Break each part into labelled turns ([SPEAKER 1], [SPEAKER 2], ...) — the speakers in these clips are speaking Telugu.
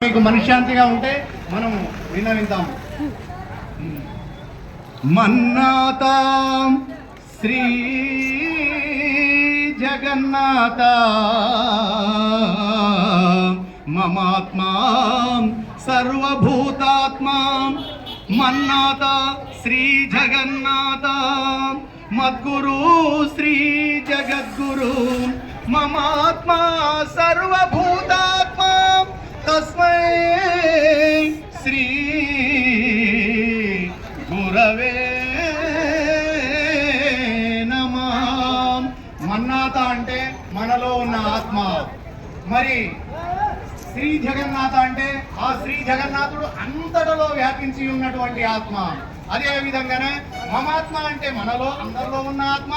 [SPEAKER 1] మీకు మనశ్శాంతిగా ఉంటే మనం విన్నవింతాం. మన్నాత శ్రీ జగన్నాథ మమాత్మా సర్వభూతాత్మా మన్నాత శ్రీ జగన్నాథ మద్గురు శ్రీ జగద్గురు మమాత్మా సర్వభూతాత్మా తస్మై శ్రీ గురవే నమః. మన్నాత అంటే మనలో ఉన్న ఆత్మ, మరి శ్రీ జగన్నాథ అంటే ఆ శ్రీ జగన్నాథుడు అంతటలో వ్యాపించి ఉన్నటువంటి ఆత్మ. అదే విధంగానే మమాత్మ అంటే మనలో అందరిలో ఉన్న ఆత్మ,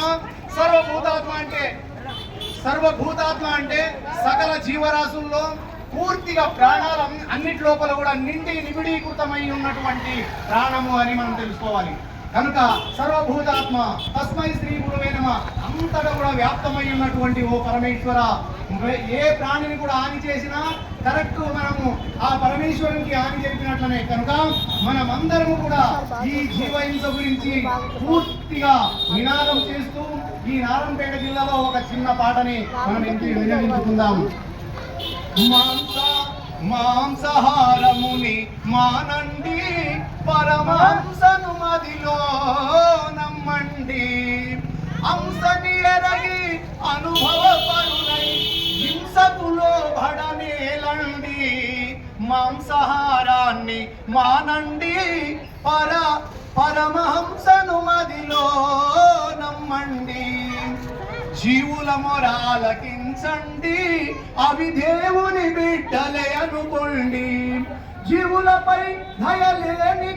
[SPEAKER 1] సర్వభూతాత్మ అంటే సకల జీవరాశుల్లో పూర్తిగా ప్రాణాలు అన్నిటి లోపల కూడా నిబిడీకృతమై ఉన్నటువంటి ప్రాణము అని మనం తెలుసుకోవాలి. కనుక సర్వభూతాత్మ తస్మై శ్రీ గురువే నమః అంతటా కూడా వ్యాప్తమై ఉన్నటువంటి ఓ పరమేశ్వర, ఏ ప్రాణిని కూడా హాని చేసినా కరెక్ట్ మనము ఆ పరమేశ్వరునికి హాని జరిపినట్లనే. కనుక మనమందరము కూడా ఈ జీవహింస గురించి పూర్తిగా నినాదం చేస్తూ ఈ నారాయణపేట జిల్లాలో ఒక చిన్న పాటని మనం వినియోగించుకుందాం. మాంసాహారముని మానండి, పరమాంసను మదిలో నమ్మండి, అంశని ఎరగి అనుభవ పరులై హింసకులో భడనేలండి. మాంసాహారాన్ని మానండి, పరమహంసను మదిలో నమ్మండి, జీవుల మొరాలకించండి, అవి దేవుని బిడ్డలే అనుకోండి. జీవులపై దయలేని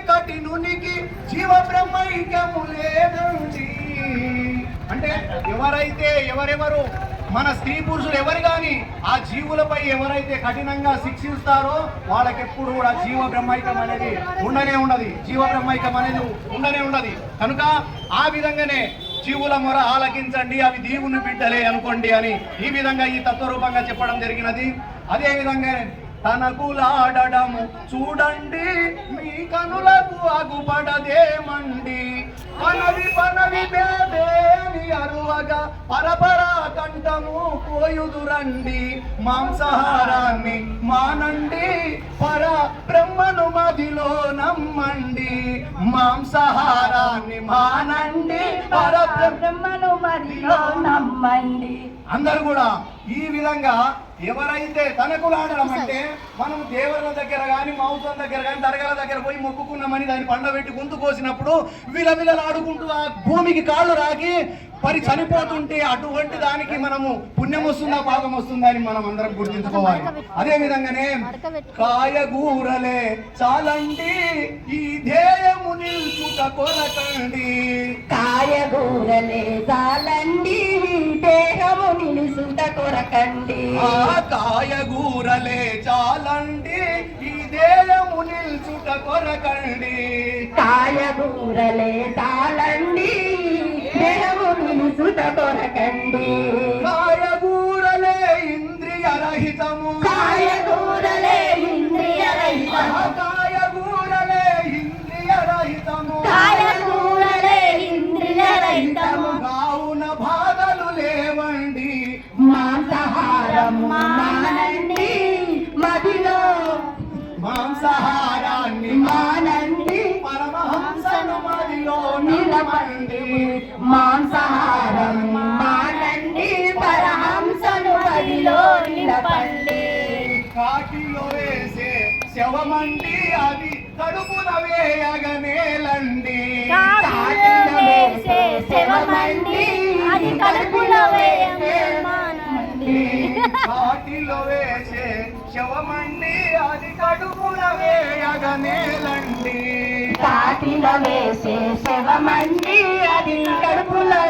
[SPEAKER 1] కఠినునికి జీవ బ్రహ్మైక్యము లేదండి. అంటే ఎవరెవరు మన స్త్రీ పురుషులు ఎవరు కానీ ఆ జీవులపై ఎవరైతే కఠినంగా శిక్షిస్తారో వాళ్ళకెప్పుడు కూడా జీవ బ్రహ్మైక్యం అనేది ఉండనే ఉండదు. కనుక ఆ విధంగానే జీవుల మొర ఆలకించండి, అవి దేవుని బిడ్డలే అనుకోండి అని ఈ విధంగా ఈ తత్వరూపంగా చెప్పడం జరిగినది. అదే విధంగా తనకులాడము చూడండి, మీ కనులకు అగుపడదేమండి, పనవి బేబేని అరువగా పరపరా కంఠము పోయుదురండి. మాంసాహారాన్ని మానండి, బ్రహ్మను మదిలో నమ్మండి. మాంసాహారాన్ని మానండి,
[SPEAKER 2] బ్రహ్మను మదిలో నమ్మండి.
[SPEAKER 1] అందరూ కూడా ఈ విధంగా ఎవరైతే తనకులాడడం అంటే మనం దేవుళ్ళ దగ్గర కానీ మౌతం దగ్గర కానీ దర్గాల దగ్గర పోయి మొక్కుకున్నామని దాన్ని పండబెట్టి గొంతు కోసినప్పుడు విలవిలలాడుకుంటూ ఆ భూమికి కాళ్ళు రాకి చనిపోతుంటే అటువంటి దానికి మనము పుణ్యం వస్తుందా పాపం వస్తుందా అని మనం అందరం గుర్తించుకోవాలి. అదే విధంగానే కాయగూరలే చాలండి, ఈ ధ్యేయము నిల్చుట కొరకండి.
[SPEAKER 2] కాయగూరలే చాలండి, దేహము నిలుసుట కొరకండి.
[SPEAKER 1] కాయగూరలే చాలండి, ఈ దేహము నిల్చుట కొరకండి.
[SPEAKER 2] కాయగూరలే చాలండి, దేహము నిలుసుట కొరకండి.
[SPEAKER 1] కాయగూరలే ఇంద్రియ రహితము,
[SPEAKER 2] కాయగూరలే ఇంద్రియ రహితము,
[SPEAKER 1] కాయగూరలే ఇంద్రియ రహితము,
[SPEAKER 2] కాయగూరలే ఇంద్రియ రహితము.
[SPEAKER 1] కావున బాధలు లేవండి,
[SPEAKER 2] మాంసాహారము మానండి, మదిలో
[SPEAKER 1] మాంసాహారాన్ని
[SPEAKER 2] మానండి,
[SPEAKER 1] పరమహంసను మదిలో నిలవండి.
[SPEAKER 2] మాంసాహారం మానండి, పరహంసను మదిలో నిలపండి.
[SPEAKER 1] కాటిలో వేసే శవమండి, అది కడుపున వేయగనేలండి.
[SPEAKER 2] కాటిలో వేసే శవమండి, అది కడుపులో వేయగనేలండి.
[SPEAKER 1] కాటిలో వేసే శవమండి, అది కడుపున వేయగనేలండి.
[SPEAKER 2] కాటిలో వేసే శవమండి, అది కడుపులో